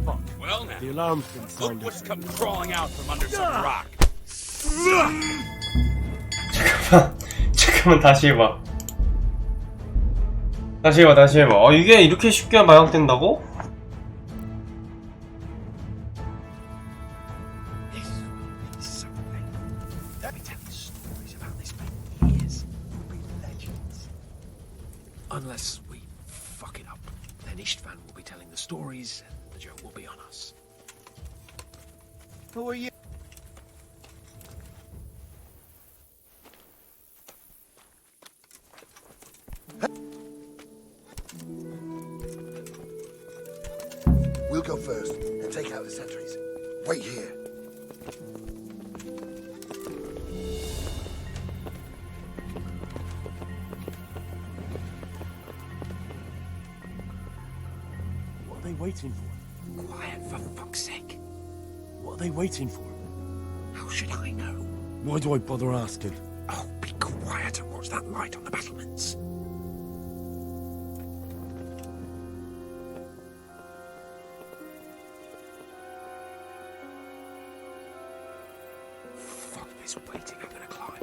Well now, The alarm's been look signed what's up. come crawling out from under some rock. 잠깐만 다시 해봐. 다시 해봐. 이게 이렇게 쉽게 마약된다고? This will be something. They'll be telling stories about this for years. Will be legends. Unless we fuck it up, then Istvan will be telling the stories, and the joke will be on us. Who are you? We'll go first and take out the sentries. Wait here. What are they waiting for? Quiet, for fuck's sake. What are they waiting for? How should I know? Why do I bother asking? Oh, be quiet and watch that light on the battlements. Fuck this waiting, I'm gonna climb.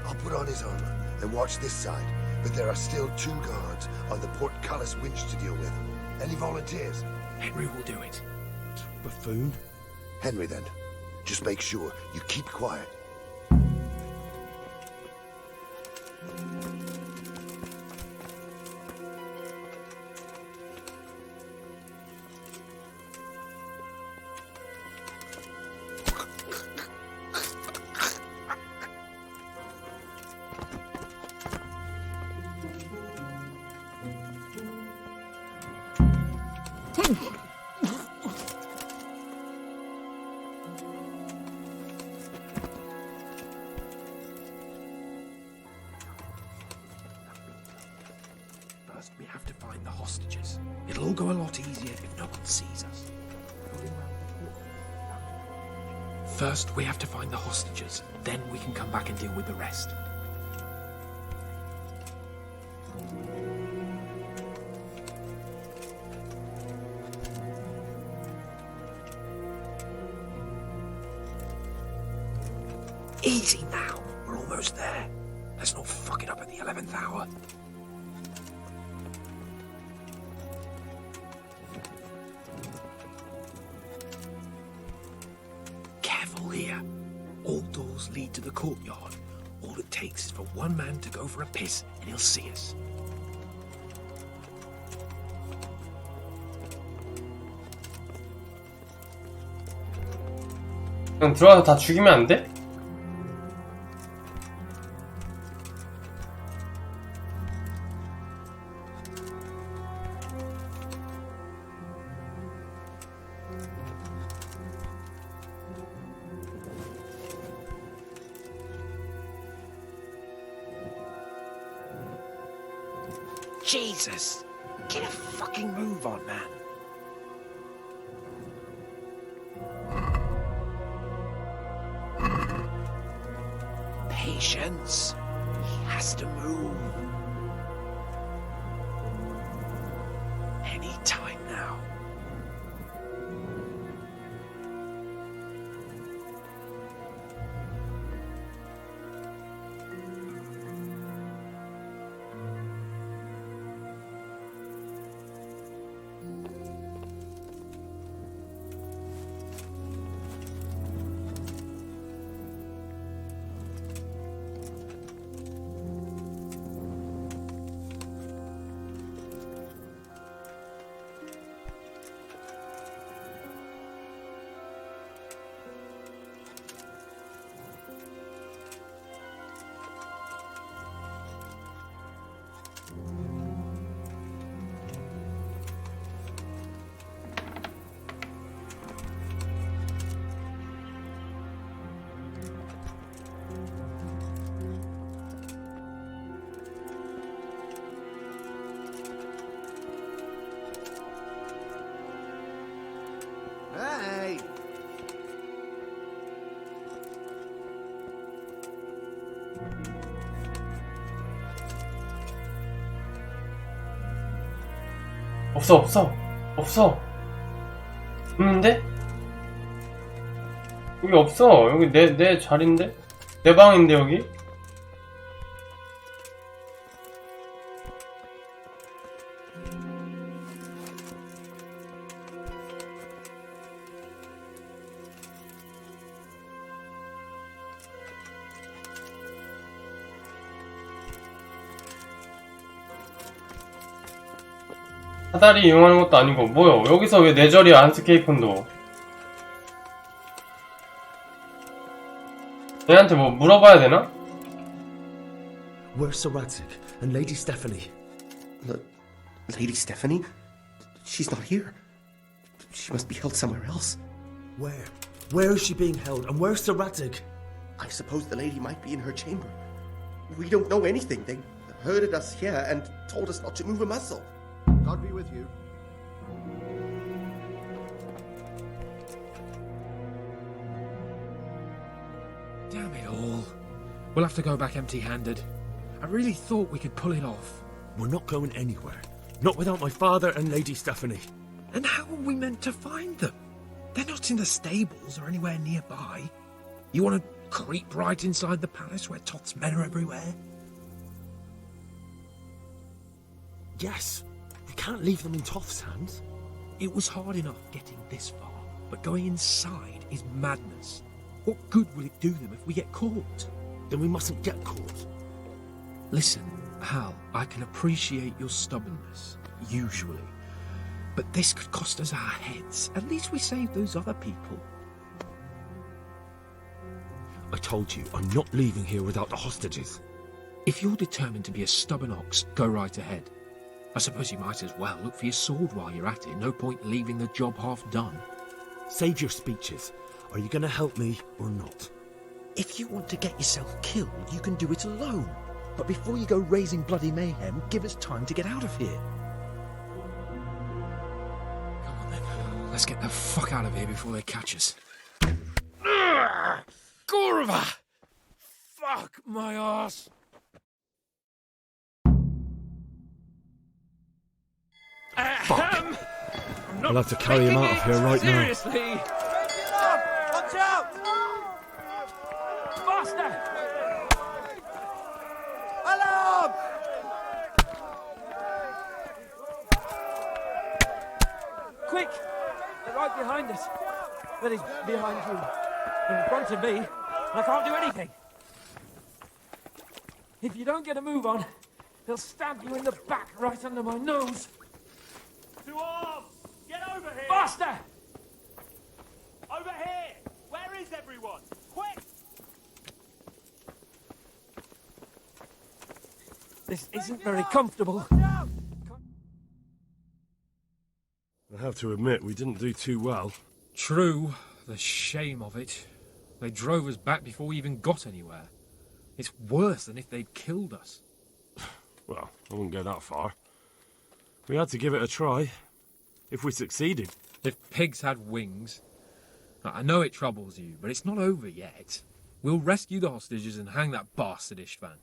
I'll put on his armor and watch this side, but there are still 2 guards on the portcullis winch to deal with. Any volunteers? Henry will do it. Buffoon? Henry, then. Just make sure you keep quiet. First, we have to find the hostages. It'll all go a lot easier if no one sees us. First, we have to find the hostages. Then we can come back and deal with the rest. Easy now. We're almost there. Let's not fuck it up at the 11th hour. Careful here. All doors lead to the courtyard. All it takes is for one man to go for a piss and he'll see us. 그냥 들어가서 다 죽이면 안 돼? Jesus! Get a fucking move on, man. Patience. He has to move. Any time now. 없어. 없는데? 여기 없어. 여기 내 자리인데? 내 방인데, 여기? 사다리 이용하는 것도 아니고 뭐야 여기서 왜 내 자리에 안스케이픈도 얘한테 뭐 물어봐야 되나? Where's Sir Radzig and Lady Stephanie? Lady Stephanie? She's not here. She must be held somewhere else. Where? Where is she being held? And where's Sir Radzig? I suppose the lady might be in her chamber. We don't know anything. They herded us here and told us not to move a muscle. God be with you. Damn it all. We'll have to go back empty-handed. I really thought we could pull it off. We're not going anywhere. Not without my father and Lady Stephanie. And how are we meant to find them? They're not in the stables or anywhere nearby. You want to creep right inside the palace where Toth's men are everywhere? Yes. We can't leave them in Toth's hands. It was hard enough getting this far, but going inside is madness. What good will it do them if we get caught? Then we mustn't get caught. Listen, Hal, I can appreciate your stubbornness, usually. But this could cost us our heads. At least we saved those other people. I told you, I'm not leaving here without the hostages. If you're determined to be a stubborn ox, go right ahead. I suppose you might as well look for your sword while you're at it. No point leaving the job half done. Save your speeches. Are you going to help me or not? If you want to get yourself killed, you can do it alone. But before you go raising bloody mayhem, give us time to get out of here. Come on then. Let's get the fuck out of here before they catch us. Gorva! Fuck my ass! I'll have to carry him out of here right now. Seriously! Watch out! Faster! Alarm! Quick! They're right behind us. That is, behind you. They're in front of me, and I can't do anything. If you don't get a move on, they'll stab you in the back right under my nose. To arms! Get over here! Faster! Over here! Where is everyone? Quick! This isn't very comfortable. I have to admit, we didn't do too well. True, the shame of it. They drove us back before we even got anywhere. It's worse than if they'd killed us. Well, I wouldn't go that far. We had to give it a try. If we succeeded. If pigs had wings. I know it troubles you, but it's not over yet. We'll rescue the hostages and hang that bastard Istvan.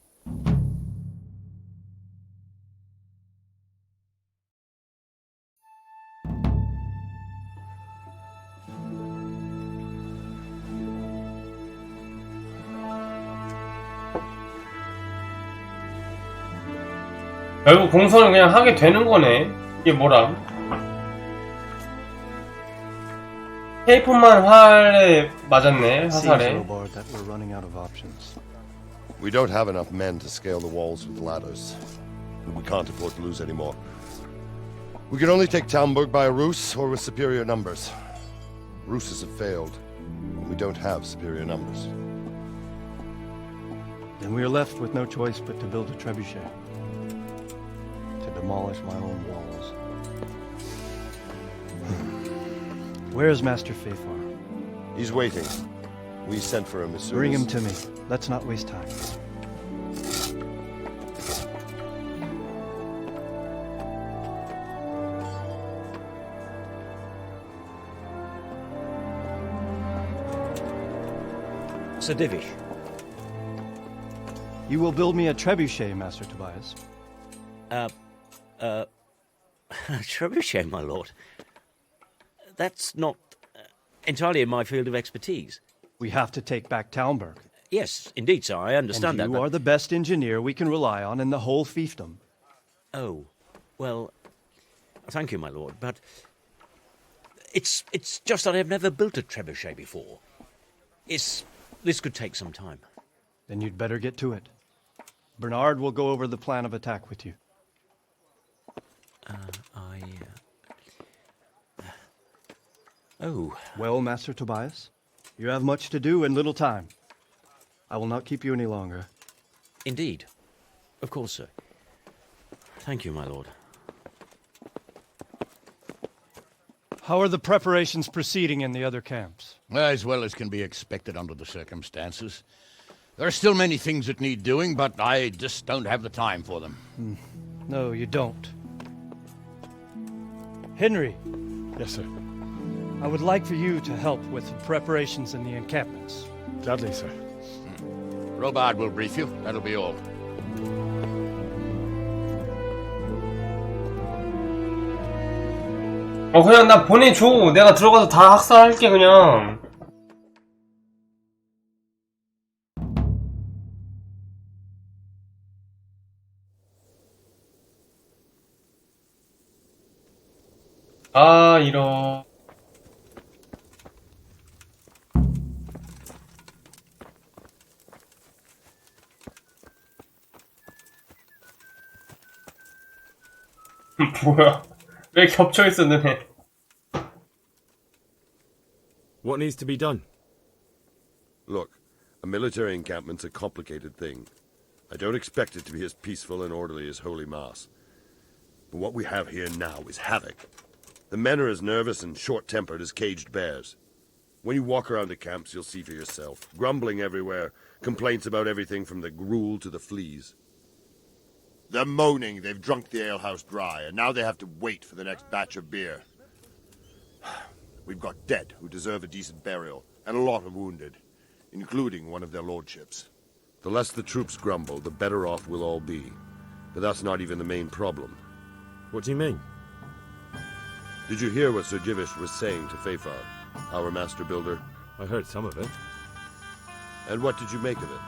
결국 공선을 그냥 하게 되는 거네. 이게 뭐람? 테이프만 활에 맞았네, 화살에. We don't have enough men to scale the walls with ladders. We can't afford to lose any more. We can only take Talmberg by a ruse or with superior numbers. Ruses have failed, and we don't have superior numbers. Then we are left with no choice but to build a trebuchet. To demolish my own walls. Where's Master Fafar? He's waiting. We sent for him as soon Bring as... him to me. Let's not waste time. Sir Divish. You will build me a trebuchet, Master Tobias. Trebuchet, my lord. That's not entirely in my field of expertise. We have to take back Talmberg. Yes, indeed, sir, I understand And that. you are the best engineer we can rely on in the whole fiefdom. Oh, well, thank you, my lord, but it's just that I've never built a trebuchet before. This could take some time. Then you'd better get to it. Bernard will go over the plan of attack with you. Oh. Well, Master Tobias, you have much to do and little time. I will not keep you any longer. Indeed. Of course, sir. Thank you, my lord. How are the preparations proceeding in the other camps? As well as can be expected under the circumstances. There are still many things that need doing, but I just don't have the time for them. No, you don't. Henry. Yes, sir. I would like for you to help with the preparations in the encampments. Gladly, sir. Robard will brief you. That'll be all. 그냥 나 보내줘. 내가 들어가서 다 학살할게, 그냥. 아, 이런. 뭐야? 왜 겹쳐 있어, 너네? What needs to be done? Look, a military encampment's a complicated thing. I don't expect it to be as peaceful and orderly as Holy Mass. But what we have here now is havoc. The men are as nervous and short-tempered as caged bears. When you walk around the camps, you'll see for yourself. Grumbling everywhere, complaints about everything from the gruel to the fleas. They're moaning they've drunk the alehouse dry, and now they have to wait for the next batch of beer. We've got dead who deserve a decent burial, and a lot of wounded, including one of their lordships. The less the troops grumble, the better off we'll all be. But that's not even the main problem. What do you mean? Did you hear what Sir Jivish was saying to Fafar, our master builder? I heard some of it. And what did you make of it?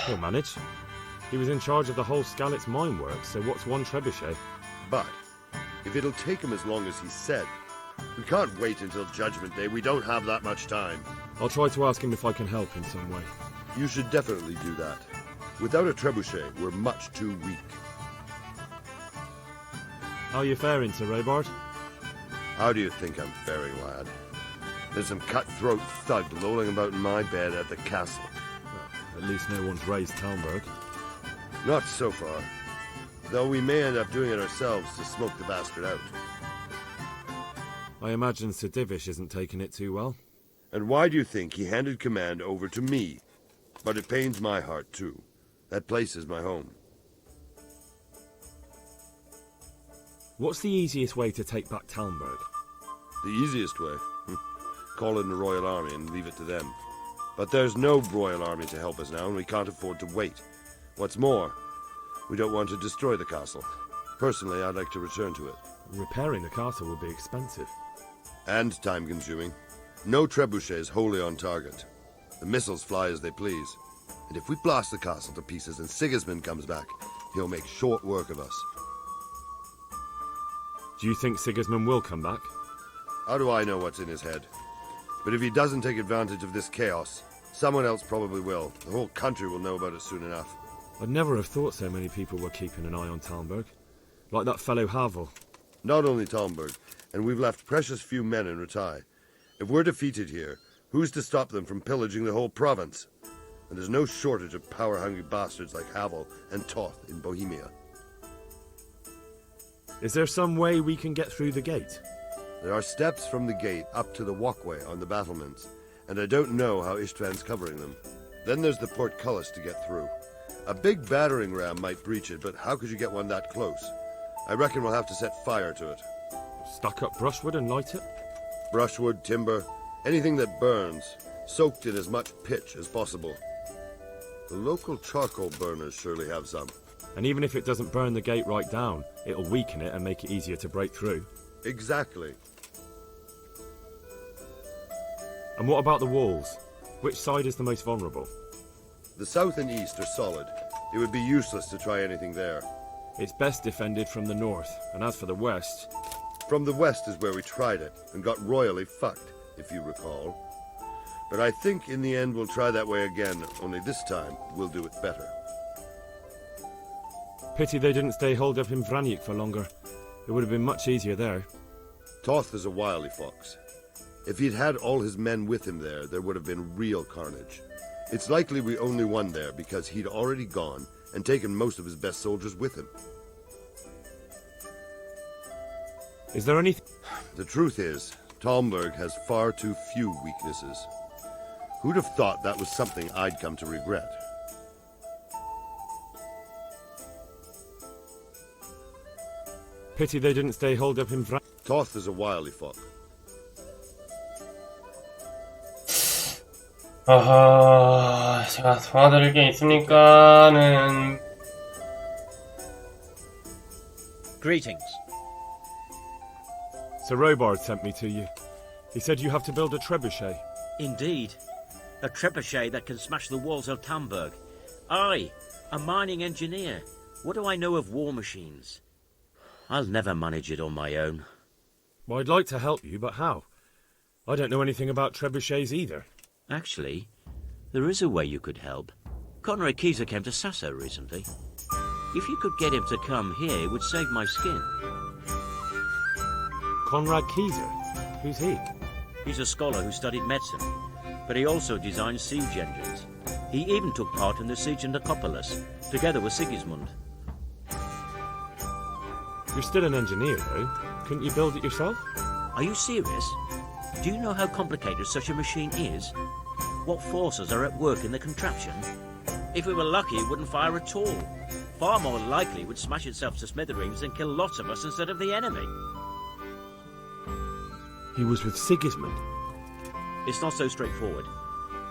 He'll manage. He was in charge of the whole Skalitz mine works, so what's one trebuchet? But if it'll take him as long as he said, we can't wait until Judgment Day. We don't have that much time. I'll try to ask him if I can help in some way. You should definitely do that. Without a trebuchet, we're much too weak. How are you faring, Sir Robard? How do you think I'm faring, lad? There's some cutthroat thug lolling about in my bed at the castle. Well, at least no one's raised Talmberg. Not so far. Though we may end up doing it ourselves to smoke the bastard out. I imagine Sir Divish isn't taking it too well. And why do you think he handed command over to me? But it pains my heart, too. That place is my home. What's the easiest way to take back Talmberg? The easiest way? Call in the Royal Army and leave it to them. But there's no Royal Army to help us now, and we can't afford to wait. What's more, we don't want to destroy the castle. Personally, I'd like to return to it. Repairing the castle will be expensive. And time-consuming. No trebuchet is wholly on target. The missiles fly as they please. And if we blast the castle to pieces and Sigismund comes back, he'll make short work of us. Do you think Sigismund will come back? How do I know what's in his head? But if he doesn't take advantage of this chaos, someone else probably will. The whole country will know about it soon enough. I'd never have thought so many people were keeping an eye on Talmberg. Like that fellow Havel. Not only Talmberg, and we've left precious few men in Ratai. If we're defeated here, who's to stop them from pillaging the whole province? And there's no shortage of power-hungry bastards like Havel and Toth in Bohemia. Is there some way we can get through the gate? There are steps from the gate up to the walkway on the battlements, and I don't know how Istvan's covering them. Then there's the portcullis to get through. A big battering ram might breach it, but how could you get one that close? I reckon we'll have to set fire to it. Stack up brushwood and light it? Brushwood, timber, anything that burns, soaked in as much pitch as possible. The local charcoal burners surely have some. And even if it doesn't burn the gate right down, it'll weaken it and make it easier to break through. Exactly. And what about the walls? Which side is the most vulnerable? The south and east are solid. It would be useless to try anything there. It's best defended from the north, and as for the west... From the west is where we tried it, and got royally fucked, if you recall. But I think in the end we'll try that way again, only this time we'll do it better. Pity they didn't stay holed up in Vranic for longer. It would have been much easier there. Toth is a wily fox. If he'd had all his men with him there would have been real carnage. It's likely we only won there because he'd already gone and taken most of his best soldiers with him. Is there any... The truth is, Talmberg has far too few weaknesses. Who'd have thought that was something I'd come to regret? Pity they didn't stay holed up in Vranic. Toth is a wily fox. 아하, 제가 도와드릴 게 있으니까는. Greetings. Sir Robard sent me to you. He said you have to build a trebuchet. Indeed. A trebuchet that can smash the walls of Tamburg. I, a mining engineer. What do I know of war machines? I'll never manage it on my own. Well, I'd like to help you, but how? I don't know anything about trebuchets either. Actually, there is a way you could help. Conrad Keyser came to Sasso recently. If you could get him to come here, it would save my skin. Conrad Keyser? Who's he? He's a scholar who studied medicine, but he also designed siege engines. He even took part in the siege of Nicopolis, together with Sigismund. You're still an engineer, though. Couldn't you build it yourself? Are you serious? Do you know how complicated such a machine is? What forces are at work in the contraption? If we were lucky, it wouldn't fire at all. Far more likely, it would smash itself to smithereens and kill lots of us instead of the enemy. He was with Sigismund. It's not so straightforward.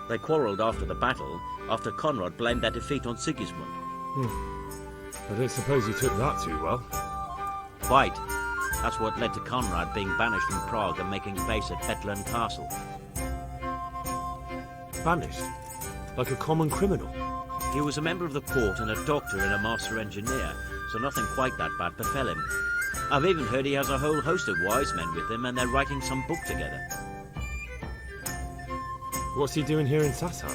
They quarrelled after the battle, after Conrad blamed their defeat on Sigismund. I don't suppose you took that too well. Quite. That's what led to Conrad being banished from Prague and making base at Betlen Castle. Banished? Like a common criminal? He was a member of the court and a doctor and a master engineer, so nothing quite that bad befell him. I've even heard he has a whole host of wise men with him and they're writing some book together. What's he doing here in Sasau?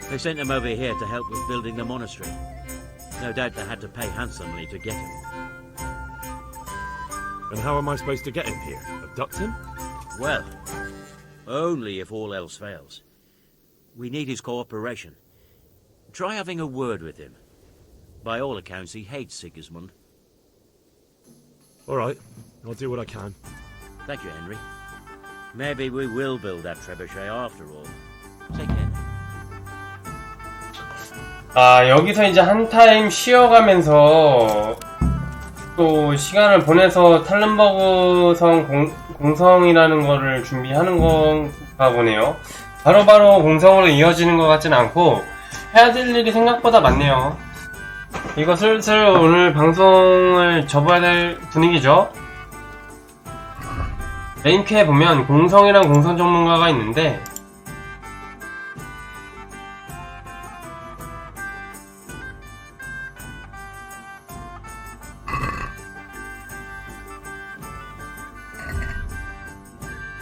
They sent him over here to help with building the monastery. No doubt they had to pay handsomely to get him. And how am I supposed to get him here? Abduct him? Well, only if all else fails. We need his cooperation. Try having a word with him. By all accounts, he hates Sigismund. All right, I'll do what I can. Thank you, Henry. Maybe we will build that trebuchet after all. Take care. 아, 여기서 이제 한 타임 쉬어가면서 또 시간을 보내서 탈렌버그 성 공성이라는 거를 준비하는 건가 보네요. 바로바로 공성으로 이어지는 것 같진 않고 해야 될 일이 생각보다 많네요. 이거 슬슬 오늘 방송을 접어야 될 분위기죠. 메인캐에 보면 공성이랑 공성 전문가가 있는데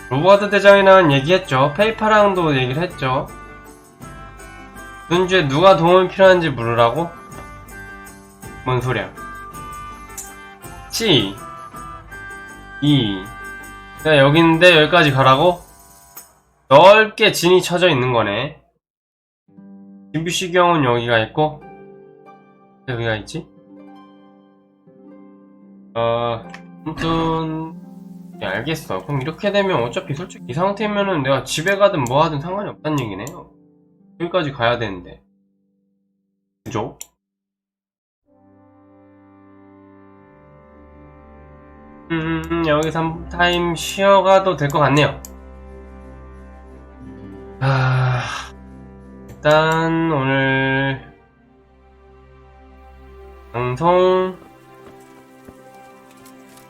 로버드 대장이랑은 얘기했죠. 페이파랑도 얘기를 했죠. 현재 누가 도움이 필요한지 물으라고? 뭔 소리야? C 2 내가 여기 있는데 여기까지 가라고? 넓게 진이 쳐져 있는 거네. 김비시경은 여기가 있고 여기가 있지? 아무튼 네, 알겠어. 그럼 이렇게 되면 어차피 솔직히 이 상태면은 내가 집에 가든 뭐 하든 상관이 없다는 얘기네요. 여기까지 가야 되는데. 그죠? 여기서 한 타임 쉬어가도 될 것 같네요. 일단 오늘 방송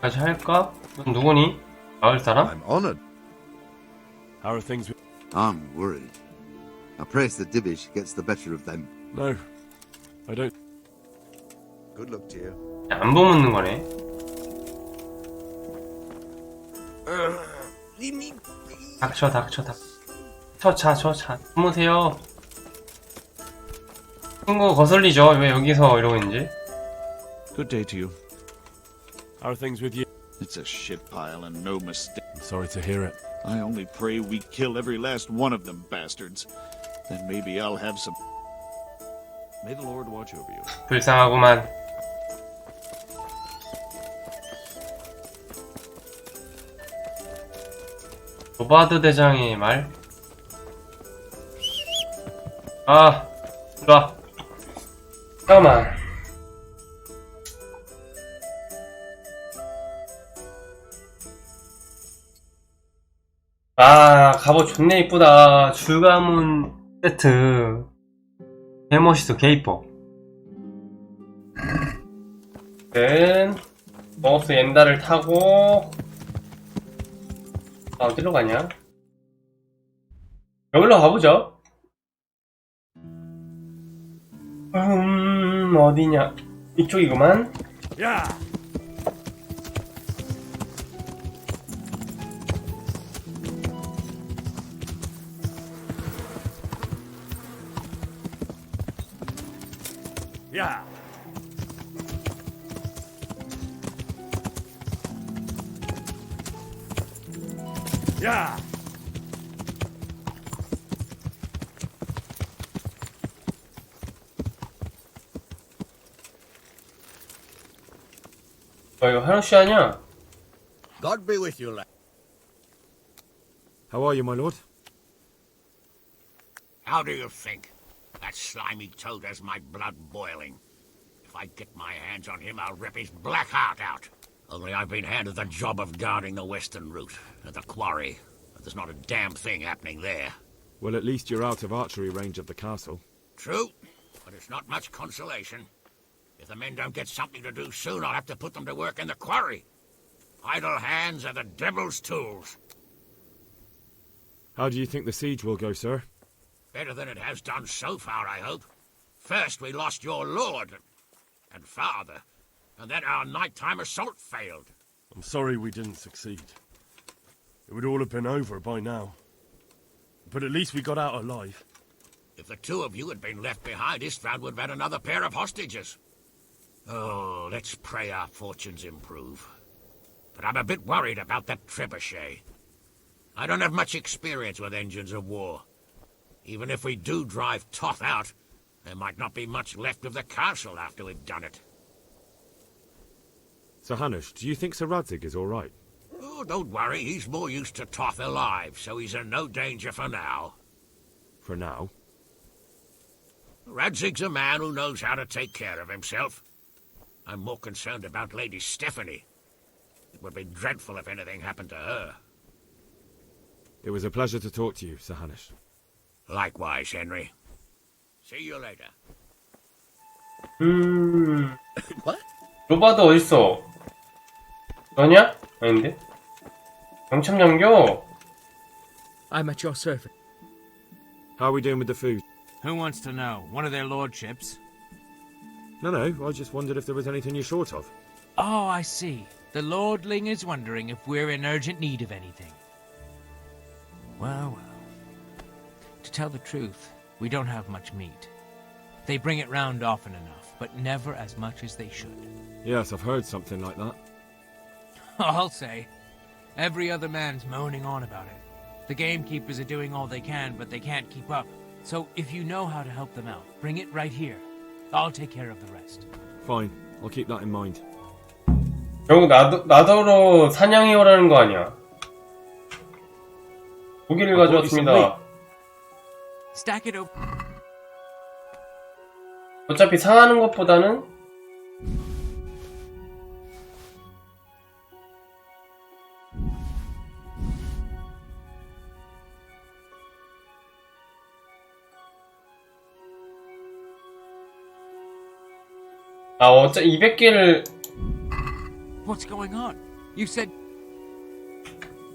다시 할까? 누구니? 마을 사람? I'm honored. How are things with... I'm worried. I praise the Divish gets the better of them. No, I don't. Good luck to you. 안보 묻는 거네. 닥쳐. 주무세요. 친구 거슬리죠? 왜 여기서 이러고 있는지? Good day to you. How are things with you? It's a shit pile and no mistake. I'm sorry to hear it. I only pray we kill every last one of them bastards. Then maybe I'll have some... May the Lord watch over you. 불쌍하구만. 로바드 대장의 말? 일로와. 잠깐만. 갑옷 존내 이쁘다. 줄가문 세트. 개멋있어, 개이뻐. 머스 옌다를 타고 어디로 가냐? 여기로 가보죠. 어디냐? 이쪽이구만. 야! 야! 야! 이거 하루씨 아니야? God be with you, lad. How are you, my lord? How do you think? That slimy toad has my blood boiling. If I get my hands on him, I'll rip his black heart out. Only I've been handed the job of guarding the western route, at the quarry. But there's not a damn thing happening there. Well, at least you're out of archery range of the castle. True, but it's not much consolation. If the men don't get something to do soon, I'll have to put them to work in the quarry. Idle hands are the devil's tools. How do you think the siege will go, sir? Better than it has done so far, I hope. First we lost your lord and father, and then our nighttime assault failed. I'm sorry we didn't succeed. It would all have been over by now. But at least we got out alive. If the two of you had been left behind, Istvan would have had another pair of hostages. Oh, let's pray our fortunes improve. But I'm a bit worried about that trebuchet. I don't have much experience with engines of war. Even if we do drive Toth out, there might not be much left of the castle after we've done it. Sir Hanush, do you think Sir Radzig is all right? Oh, don't worry, he's more used to Toth alive, so he's in no danger for now. For now? Radzig's a man who knows how to take care of himself. I'm more concerned about Lady Stephanie. It would be dreadful if anything happened to her. It was a pleasure to talk to you, Sir Hanush. Likewise, Henry. See you later. What? 로바드 어딨어? 너냐? 아닌데? 영참장교? I'm at your service. How are we doing with the food? Who wants to know? One of their lordships? No, I just wondered if there was anything you're short of. Oh, I see. The lordling is wondering if we're in urgent need of anything. Well. To tell the truth, we don't have much meat. They bring it round often enough, but never as much as they should. Yes, I've heard something like that. I'll say. Every other man's moaning on about it. The gamekeepers are doing all they can, but they can't keep up. So if you know how to help them out, bring it right here. I'll take care of the rest. Fine, I'll keep that in mind. 결국 나더러 사냥해 오라는 거 아니야? 고기를 가져왔습니다. Stack it up. 어차피 상하는 것보다는 아, 200개를. What's going on? You said...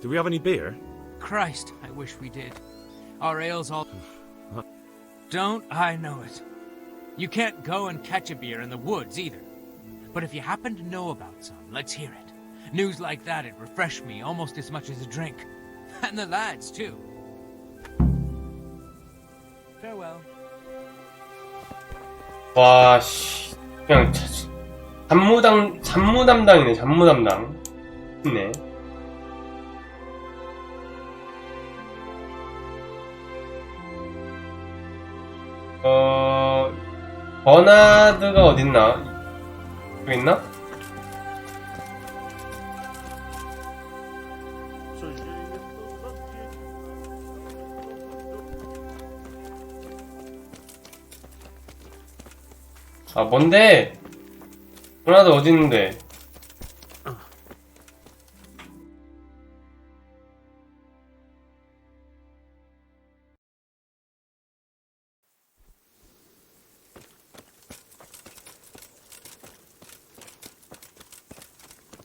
Do we have any beer? Christ, I wish we did. Our ale's all... Don't I know it? You can't go and catch a beer in the woods either. But if you happen to know about some, let's hear it. News like that'd refresh me almost as much as a drink. And the lads, too. Farewell. 와, 씨. 그냥 잡무 담당이네, 잡무 담당. 있네. 버나드가 어딨나? 여기 있나? 아, 뭔데? 버나드 어딨는데?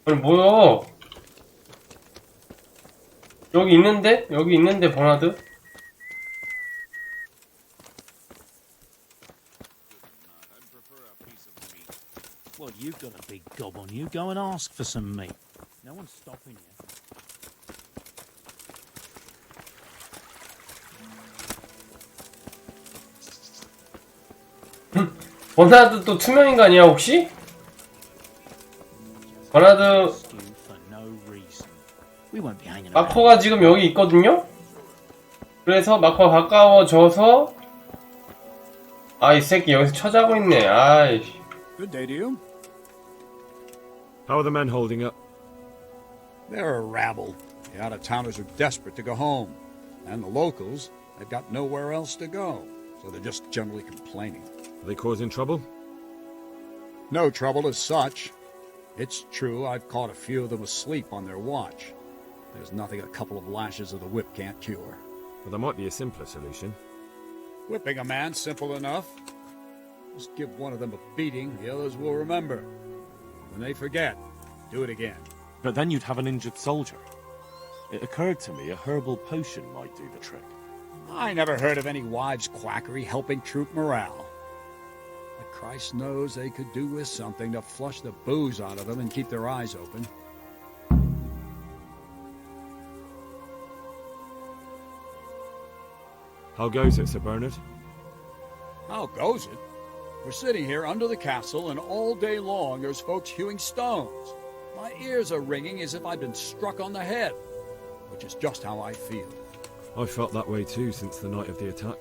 아니 뭐야? 여기 있는데? 여기 있는데 버나드? Well, you've got a big gob on you. Go and ask for some meat. No one's stopping you. 버나드 또 투명인간이야 혹시? 버나드 마커가 지금 여기 있거든요? 그래서 마커가 가까워져서 아, 이 새끼 여기서 처자고 있네. 아이씨. Good day to you. How are the men holding up? They're a rabble. The out-of-towners are desperate to go home. And the locals, they've got nowhere else to go. So they're just generally complaining. Are they causing trouble? No trouble as such. It's true, I've caught a few of them asleep on their watch. There's nothing a couple of lashes of the whip can't cure. Well, there might be a simpler solution. Whipping a man's simple enough. Just give one of them a beating, the others will remember. When they forget, do it again. But then you'd have an injured soldier. It occurred to me a herbal potion might do the trick. I never heard of any wives' quackery helping troop morale. But Christ knows they could do with something to flush the booze out of them and keep their eyes open. How goes it, Sir Bernard? How goes it? We're sitting here under the castle, and all day long there's folks hewing stones. My ears are ringing as if I'd been struck on the head, which is just how I feel. I felt that way too since the night of the attack.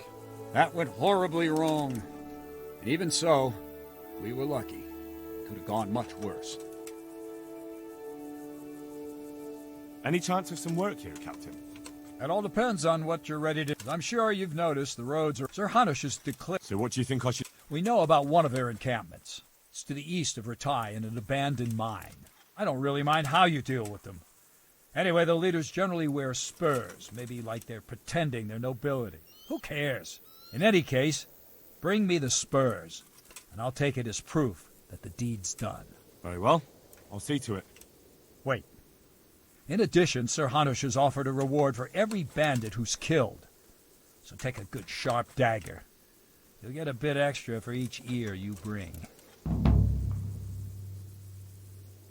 That went horribly wrong. And even so, we were lucky. Could have gone much worse. Any chance of some work here, Captain? It all depends on what you're ready to... I'm sure you've noticed the roads are... Sir Hanush's declared... So what do you think I should... We know about one of their encampments. It's to the east of Ratai in an abandoned mine. I don't really mind how you deal with them. Anyway, the leaders generally wear spurs, maybe like they're pretending they're nobility. Who cares? In any case, bring me the spurs, and I'll take it as proof that the deed's done. Very well. I'll see to it. Wait. In addition, Sir Hanush has offered a reward for every bandit who's killed. So take a good sharp dagger. You'll get a bit extra for each ear you bring.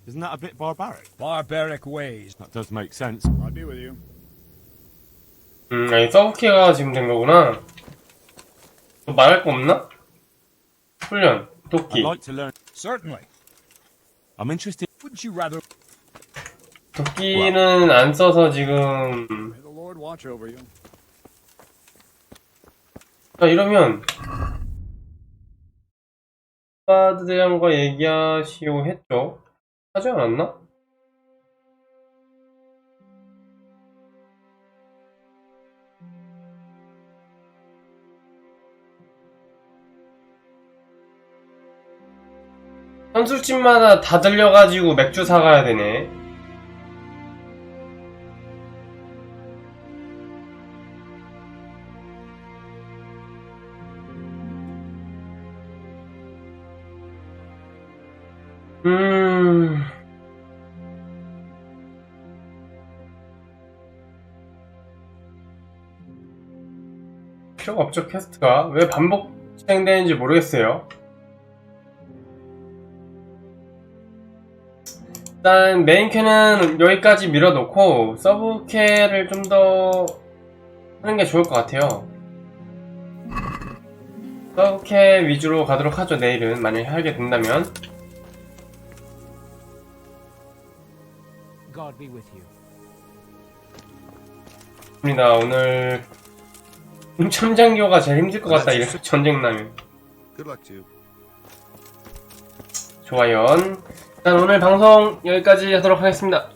Isn't that a bit barbaric? Barbaric ways. That does make sense. I'll be with you. 아니 서브키가 지금 된 거구나. 말할 거 없나? 훈련, 도끼. I'd like to learn. Certainly. I'm interested. Wouldn't you rather? 도끼는 안 써서 지금. May the Lord watch over you. 자, 이러면 바드 대장과 얘기하시오 했죠? 하지 않았나? 선술집마다 다 들려가지고 맥주 사가야 되네. 필요가 없죠. 퀘스트가 왜 반복 진행되는지 모르겠어요. 일단 메인캐는 여기까지 밀어놓고 서브캐를 좀 더 하는 게 좋을 것 같아요. 서브캐 위주로 가도록 하죠. 내일은 만약에 하게 된다면. God be with you. 오늘 참장교가 제일 힘들 것 같다. 이런 전쟁 나면. Good luck to you. 좋아요. 일단 오늘 방송 여기까지 하도록 하겠습니다.